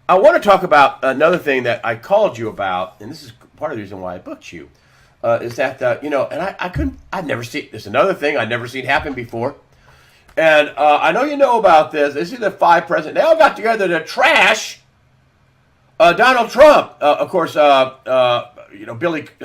I want to talk about another thing that I called you about, and this is part of the reason why I booked you, is that and I couldn't, I've never seen this. Another thing I'd never seen happen before, and I know you know about this. This is the 5 presidents. They all got together to trash Donald Trump. Of course,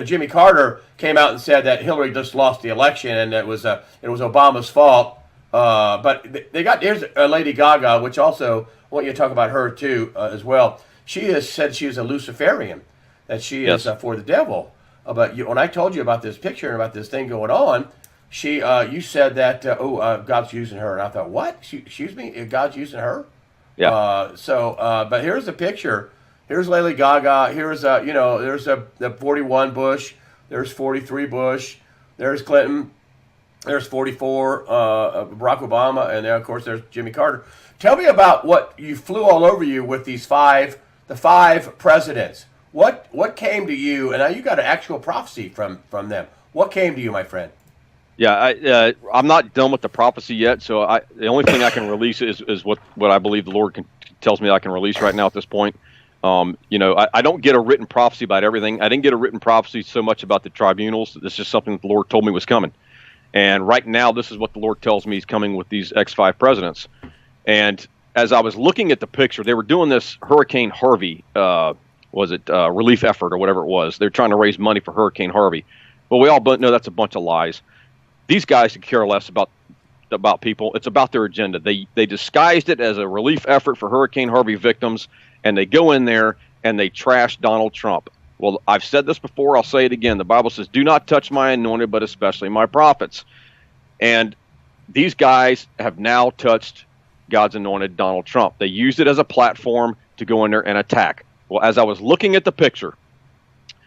Jimmy Carter came out and said that Hillary just lost the election and it was Obama's fault. But here's Lady Gaga, which also I want you to talk about her too as well. She has said she is a Luciferian, that she is for the devil. But when I told you about this picture and about this thing going on, you said that God's using her, and I thought, what? Excuse me, God's using her? Yeah. But here's the picture. Here's Lady Gaga. Here's there's the 41 Bush. There's 43 Bush. There's Clinton. There's 44 Barack Obama, and then of course there's Jimmy Carter. Tell me about what you flew all over you with the 5 presidents. What came to you? And now you got an actual prophecy from them. What came to you, my friend? Yeah, I'm not done with the prophecy yet, so the only thing I can release is what I believe the Lord tells me I can release right now at this point. I don't get a written prophecy about everything. I didn't get a written prophecy so much about the tribunals. This is something that the Lord told me was coming. And right now, this is what the Lord tells me is coming with these X5 presidents. And as I was looking at the picture, they were doing this Hurricane Harvey, relief effort or whatever it was. They're trying to raise money for Hurricane Harvey. But we all know that's a bunch of lies. These guys could care less about people. It's about their agenda. They disguised it as a relief effort for Hurricane Harvey victims, and they go in there and they trash Donald Trump. Well, I've said this before. I'll say it again. The Bible says, do not touch my anointed, but especially my prophets. And these guys have now touched God's anointed, Donald Trump. They used it as a platform to go in there and attack. Well, as I was looking at the picture,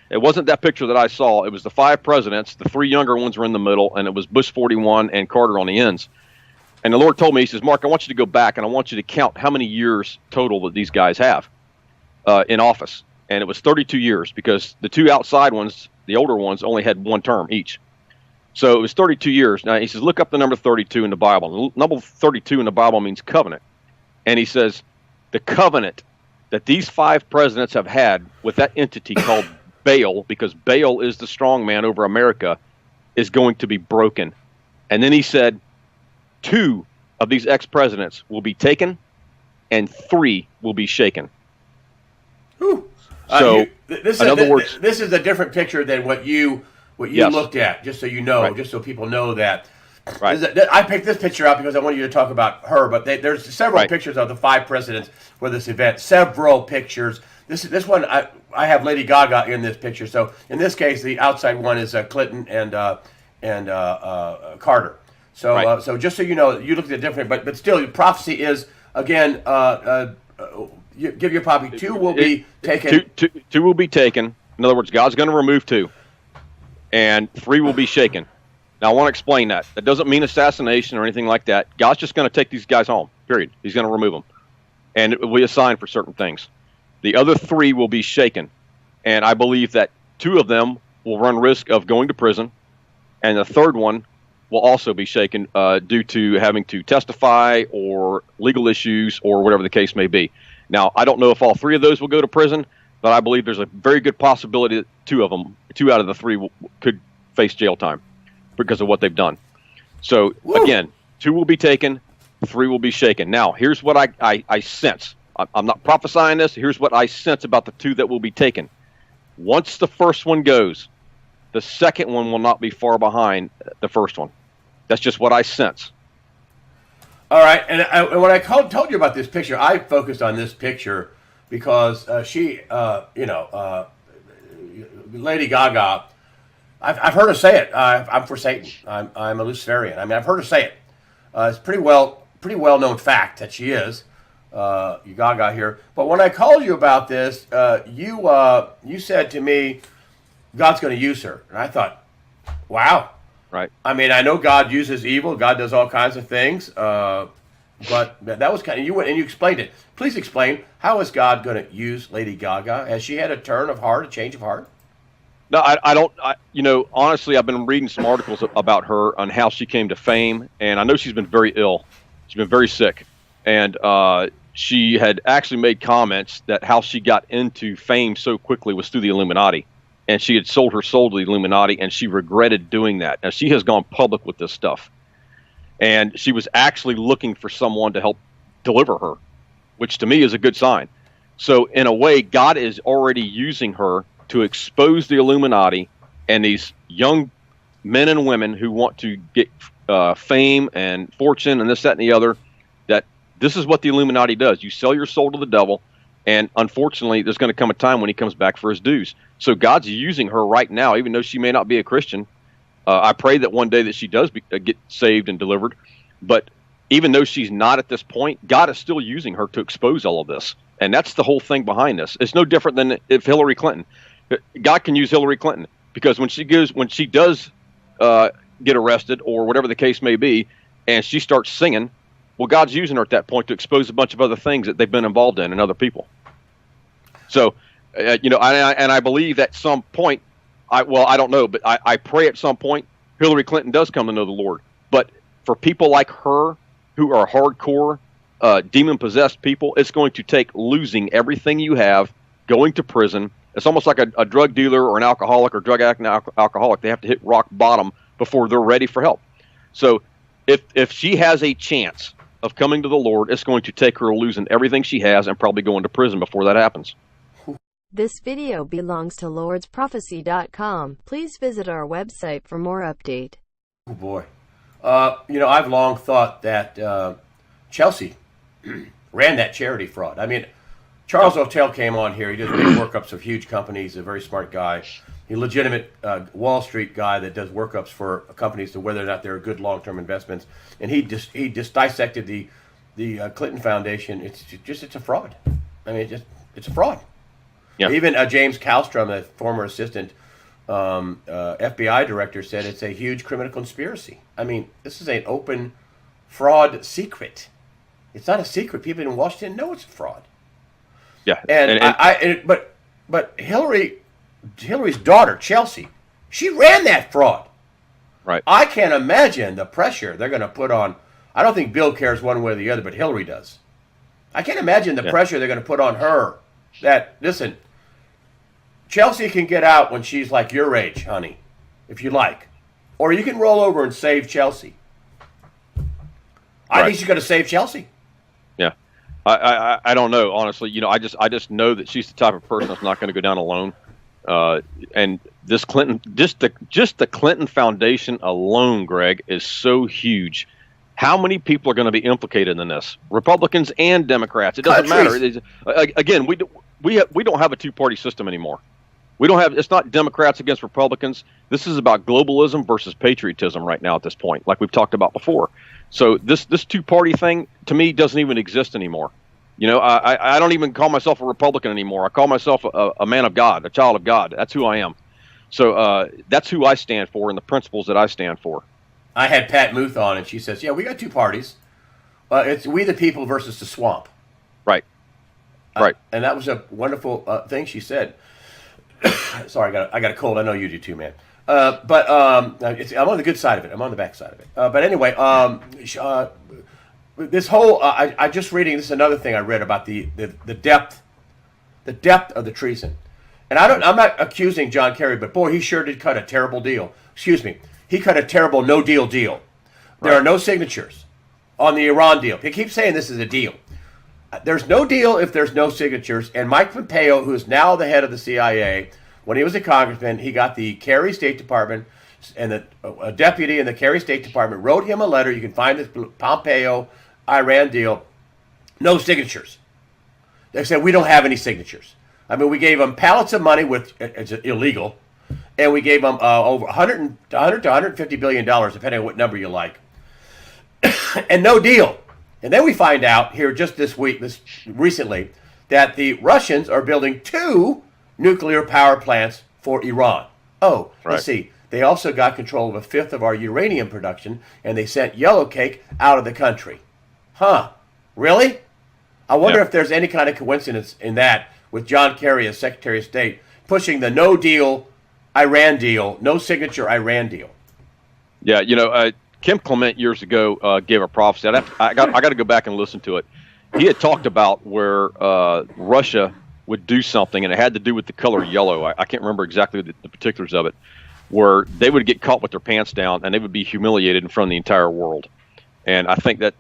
it wasn't that picture that I saw. It was the 5 presidents. The 3 younger ones were in the middle, and it was Bush 41 and Carter on the ends. And the Lord told me, he says, Mark, I want you to go back, and I want you to count how many years total that these guys have in office. And it was 32 years because the 2 outside ones, the older ones, only had 1 term each. So it was 32 years. Now, he says, look up the number 32 in the Bible. Number 32 in the Bible means covenant. And he says, the covenant that these 5 presidents have had with that entity called Baal, because Baal is the strong man over America, is going to be broken. And then he said, 2 of these ex-presidents will be taken and 3 will be shaken. Whew. So, this is a different picture than what you Yes. looked at. Just so you know, Right. just so people know that. Right. I picked this picture out because I wanted you to talk about her. But there's several Right. pictures of the 5 presidents for this event. Several pictures. This one I have Lady Gaga in this picture. So in this case, the outside one is Clinton and Carter. So Right. So just so you know, you looked at different, but still, prophecy is again. You give your prophecy. 2 will be taken. Two will be taken. In other words, God's going to remove 2, and 3 will be shaken. Now, I want to explain that. That doesn't mean assassination or anything like that. God's just going to take these guys home, period. He's going to remove them. And it will be assigned for certain things. The other 3 will be shaken. And I believe that 2 of them will run risk of going to prison, and the 3rd one will also be shaken due to having to testify or legal issues or whatever the case may be. Now, I don't know if all 3 of those will go to prison, but I believe there's a very good possibility that 2 out of the 3 could face jail time because of what they've done. So, again, 2 will be taken, 3 will be shaken. Now, here's what I sense. I'm not prophesying this. Here's what I sense about the 2 that will be taken. Once the first one goes, the second one will not be far behind the first one. That's just what I sense. All right, and when I told you about this picture, I focused on this picture because Lady Gaga, I've heard her say it. I'm for Satan. I'm a Luciferian. I mean, I've heard her say it. It's pretty well known fact that she is Gaga here. But when I called you about this, you said to me, God's going to use her, and I thought, wow. Right. I mean, I know God uses evil. God does all kinds of things. But that was kind of, you went and you explained it. Please explain, how is God going to use Lady Gaga? Has she had a turn of heart, a change of heart? No, I don't. Honestly, I've been reading some articles about her on how she came to fame, and I know she's been very ill. She's been very sick, and she had actually made comments that how she got into fame so quickly was through the Illuminati, and she had sold her soul to the Illuminati, and she regretted doing that. Now she has gone public with this stuff, and she was actually looking for someone to help deliver her, which to me is a good sign. So in a way, God is already using her to expose the Illuminati and these young men and women who want to get fame and fortune and this, that, and the other, that this is what the Illuminati does. You sell your soul to the devil, and unfortunately, there's going to come a time when he comes back for his dues. So God's using her right now, even though she may not be a Christian. I pray that one day that she does get saved and delivered. But even though she's not at this point, God is still using her to expose all of this. And that's the whole thing behind this. It's no different than if Hillary Clinton. God can use Hillary Clinton, because when she does get arrested or whatever the case may be, and she starts singing, well, God's using her at that point to expose a bunch of other things that they've been involved in and other people. So, I believe at some point, I don't know, but I pray at some point Hillary Clinton does come to know the Lord. But for people like her who are hardcore demon-possessed people, it's going to take losing everything you have, going to prison. It's almost like a drug dealer or an alcoholic or drug addict and alcoholic. They have to hit rock bottom before they're ready for help. So if she has a chance of coming to the Lord, it's going to take her losing everything she has and probably going to prison before that happens. This video belongs to lordsprophecy.com. Please visit our website for more update. Oh boy. I've long thought that Chelsea ran that charity fraud. I mean, Charles O'Tell came on here. He does big workups of huge companies. He's a very smart guy. He's a legitimate Wall Street guy that does workups for companies to whether or not they're good long-term investments. And he just dissected the Clinton Foundation. It's a fraud. I mean, it's a fraud. Yeah. Even James Kallstrom, a former assistant FBI director, said it's a huge criminal conspiracy. I mean, this is an open fraud secret. It's not a secret. People in Washington know it's a fraud. Yeah, but Hillary's daughter, Chelsea, she ran that fraud. Right. I can't imagine the pressure they're going to put on. I don't think Bill cares one way or the other, but Hillary does. I can't imagine the pressure they're going to put on her. That, listen, Chelsea can get out when she's like your age, honey, if you like. Or you can roll over and save Chelsea. I think she's going to save Chelsea. Yeah. I don't know, honestly. I just know that she's the type of person that's not going to go down alone. And this Clinton, just the Clinton Foundation alone, Greg, is so huge. How many people are going to be implicated in this? Republicans and Democrats. It doesn't matter. Again, we don't have a two-party system anymore. We don't have. It's not Democrats against Republicans. This is about globalism versus patriotism right now at this point, like we've talked about before. So this two-party thing to me doesn't even exist anymore. I don't even call myself a Republican anymore. I call myself a man of God, a child of God. That's who I am. So that's who I stand for and the principles that I stand for. I had Pat Muth on, and she says, "Yeah, we got two parties. It's we the people versus the swamp." Right. Right. And that was a wonderful thing she said. Sorry, I got a cold. I know you do too, man. But I'm on the good side of it. I'm on the bad side of it. But anyway, this whole I just reading. This is another thing I read about the depth of the treason. And I'm not accusing John Kerry, but boy, he sure did cut a terrible deal. Excuse me, he cut a terrible no deal. There are no signatures on the Iran deal. He keeps saying this is a deal. There's no deal if there's no signatures. And Mike Pompeo, who is now the head of the CIA, when he was a congressman, he got the Kerry State Department, and a deputy in the Kerry State Department wrote him a letter. You can find this Pompeo-Iran deal. No signatures. They said, we don't have any signatures. I mean, we gave them pallets of money, which it's illegal, and we gave them over $100 to $150 billion, depending on what number you like, and no deal. And then we find out here just recently, that the Russians are building 2 nuclear power plants for Iran. Oh, let's see. They also got control of a fifth of our uranium production, and they sent yellow cake out of the country. Huh? Really? I wonder if there's any kind of coincidence in that with John Kerry as Secretary of State pushing the no deal Iran deal, no signature Iran deal. Yeah, Kim Clement years ago gave a prophecy. I got to go back and listen to it. he had talked about where Russia would do something, and it had to do with the color yellow. I can't remember exactly the particulars of it, where they would get caught with their pants down, and they would be humiliated in front of the entire world. And I think that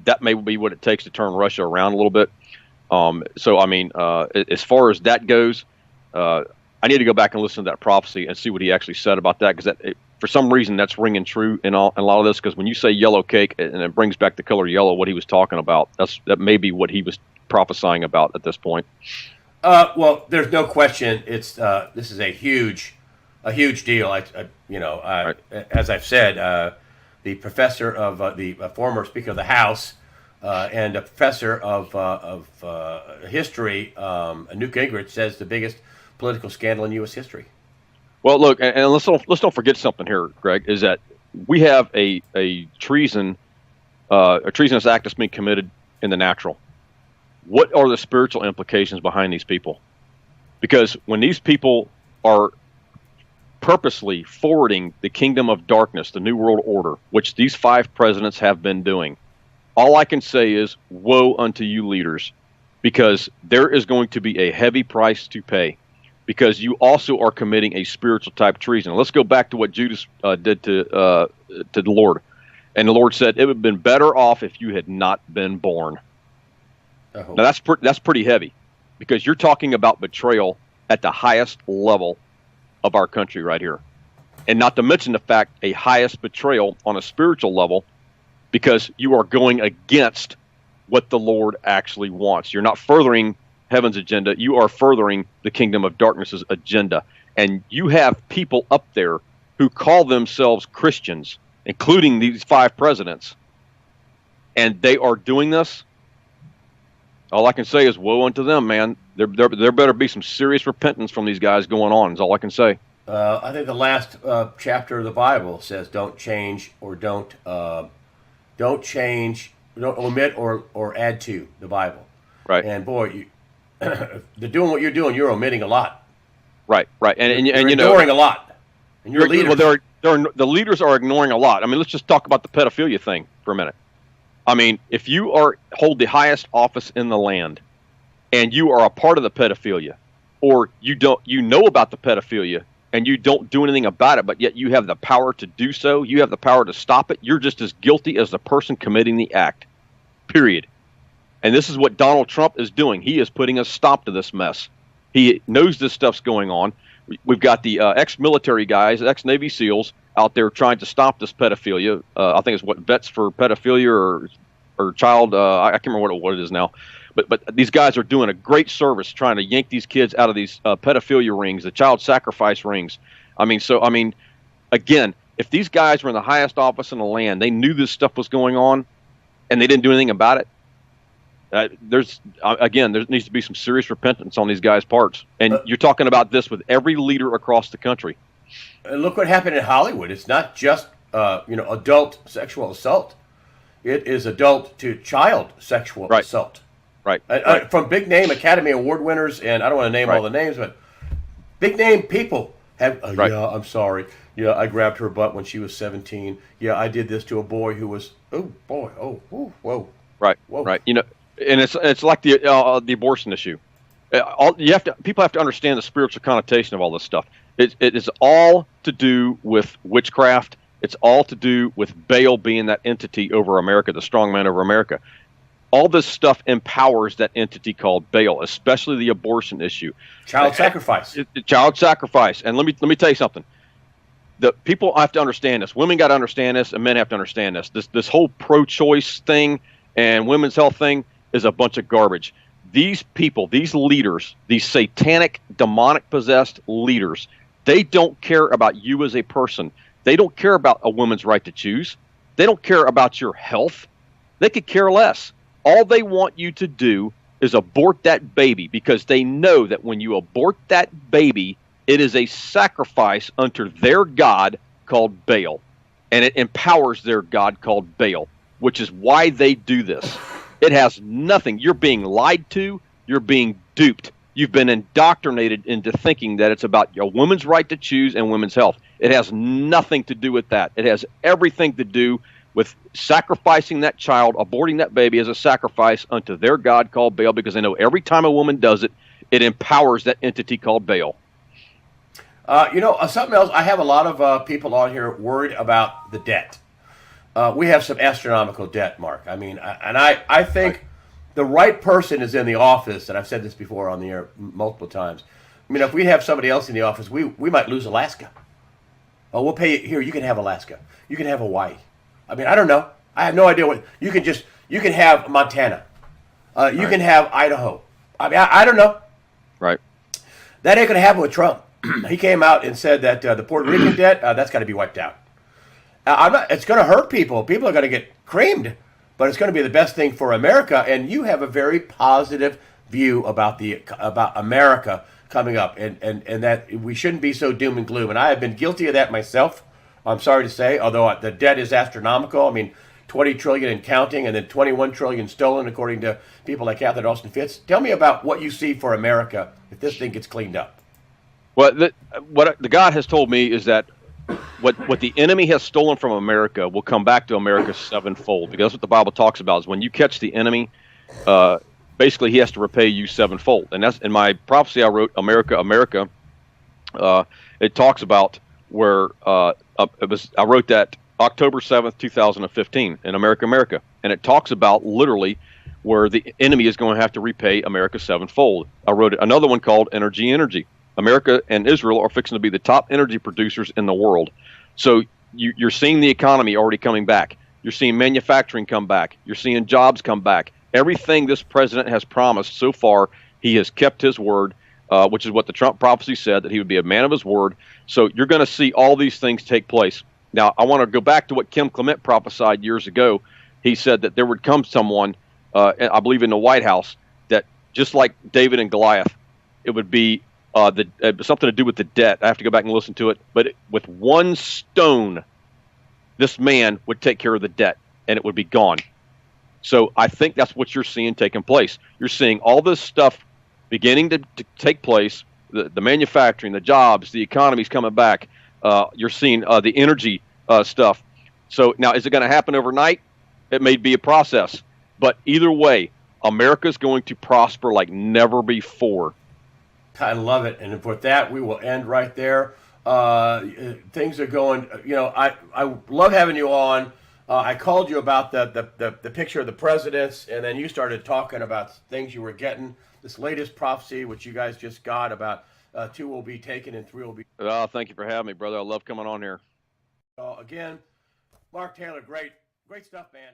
that may be what it takes to turn Russia around a little bit. So, I mean, as far as that goes, I need to go back and listen to that prophecy and see what he actually said about that, because for some reason that's ringing true in a lot of this. Because when you say yellow cake and it brings back the color yellow, what he was talking about, that may be what he was prophesying about at this point. Well, there's no question. It's this is a huge deal. Right. As I've said, the professor of the former Speaker of the House and a professor of history, Newt Gingrich, says the biggest political scandal in U.S. history. Well, look, and let's don't forget something here, Greg, is that we have a treasonous act that's being committed in the natural. What are the spiritual implications behind these people? Because when these people are purposely forwarding the kingdom of darkness, the New World Order, which these 5 presidents have been doing, all I can say is, woe unto you leaders, because there is going to be a heavy price to pay, because you also are committing a spiritual type treason. Let's go back to what Judas did to the Lord. And the Lord said, it would have been better off if you had not been born. Oh. Now, that's pretty heavy, because you're talking about betrayal at the highest level of our country right here. And not to mention the fact, a highest betrayal on a spiritual level, because you are going against what the Lord actually wants. You're not furthering heaven's agenda. You are furthering the kingdom of darkness's agenda. And you have people up there who call themselves Christians, including these 5 presidents, and they are doing this. All I can say is woe unto them, man. There better be some serious repentance from these guys going on, is all I can say. I think the last chapter of the Bible says don't change or don't omit or add to the Bible. Right. And boy, they're doing what you're doing. You're omitting a lot. Right. And you're you know, ignoring a lot. And your leaders. Well, the leaders are ignoring a lot. I mean, let's just talk about the pedophilia thing for a minute. I mean, if you hold the highest office in the land, and you are a part of the pedophilia, or you know about the pedophilia, and you don't do anything about it, but yet you have the power to do so, you have the power to stop it, you're just as guilty as the person committing the act. Period. And this is what Donald Trump is doing. He is putting a stop to this mess. He knows this stuff's going on. We've got the ex-military guys, ex-Navy SEALs out there trying to stop this pedophilia. I think it's Vets for Pedophilia or Child. I can't remember what it is now. But these guys are doing a great service trying to yank these kids out of these pedophilia rings, the child sacrifice rings. I mean, again, if these guys were in the highest office in the land, they knew this stuff was going on, and they didn't do anything about it. There needs to be some serious repentance on these guys' parts. And you're talking about this with every leader across the country. Look what happened in Hollywood. It's not just adult sexual assault. It is adult to child sexual assault. Right. From big name Academy Award winners, and I don't want to name all the names, but big name people have. Yeah, I'm sorry. Yeah, I grabbed her butt when she was 17. Yeah, I did this to a boy who was. Oh boy. Oh, ooh, whoa. Right. Whoa. Right. You know, and it's like the abortion issue. People have to understand the spiritual connotation of all this stuff. It is all to do with witchcraft. It's all to do with Baal being that entity over America, the strong man over America. All this stuff empowers that entity called Baal, especially the abortion issue. Child sacrifice. Child sacrifice. And let me tell you something. The people have to understand this. Women got to understand this, and men have to understand this. This whole pro-choice thing and women's health thing is a bunch of garbage. These people, these leaders, these satanic, demonic-possessed leaders, they don't care about you as a person. They don't care about a woman's right to choose. They don't care about your health. They could care less. All they want you to do is abort that baby, because they know that when you abort that baby, it is a sacrifice unto their god called Baal. And it empowers their god called Baal, which is why they do this. It has nothing. You're being lied to. You're being duped. You've been indoctrinated into thinking that it's about a woman's right to choose and women's health. It has nothing to do with that. It has everything to do with sacrificing that child, aborting that baby as a sacrifice unto their God called Baal, because they know every time a woman does it, it empowers that entity called Baal. Something else. I have a lot of people on here worried about the debt. We have some astronomical debt, Mark. I mean, I think Right. the right person is in the office, and I've said this before on the air multiple times. I mean, if we have somebody else in the office, we might lose Alaska. Oh, we'll pay you here. You can have Alaska. You can have Hawaii. I mean, I don't know. I have no idea what you can have Montana. You Right. can have Idaho. I mean, I don't know. Right. That ain't going to happen with Trump. He came out and said that the Puerto Rican debt that's got to be wiped out. I'm not. It's going to hurt people. People are going to get creamed, but it's going to be the best thing for America. And you have a very positive view about America coming up, and that we shouldn't be so doom and gloom. And I have been guilty of that myself. I'm sorry to say, although the debt is astronomical. I mean, 20 trillion and counting, and then 21 trillion stolen, according to people like Catherine Austin Fitts. Tell me about what you see for America if this thing gets cleaned up. Well, what the God has told me is that what the enemy has stolen from America will come back to America sevenfold, because that's what the Bible talks about. Is when you catch the enemy, basically he has to repay you sevenfold. And that's in my prophecy I wrote, America, America. It talks about where I wrote that October 7th, 2015 in America, America, and it talks about literally where the enemy is going to have to repay America sevenfold. I wrote another one called Energy. America and Israel are fixing to be the top energy producers in the world. So you're seeing the economy already coming back. You're seeing manufacturing come back. You're seeing jobs come back. Everything this president has promised so far, he has kept his word, which is what the Trump prophecy said, that he would be a man of his word. So you're going to see all these things take place. Now, I want to go back to what Kim Clement prophesied years ago. He said that there would come someone, I believe in the White House, that just like David and Goliath, it would be something to do with the debt. I have to go back and listen to it. But with one stone, this man would take care of the debt, and it would be gone. So I think that's what you're seeing taking place. You're seeing all this stuff beginning to take place, the manufacturing, the jobs, the economy's coming back. You're seeing the energy stuff. So now, is it going to happen overnight? It may be a process. But either way, America's going to prosper like never before. I love it. And with that, we will end right there. Things are going, I love having you on. I called you about the picture of the presidents, and then you started talking about things you were getting. This latest prophecy, which you guys just got about 2 will be taken and 3 will be. Thank you for having me, brother. I love coming on here. Again, Mark Taylor, great stuff, man.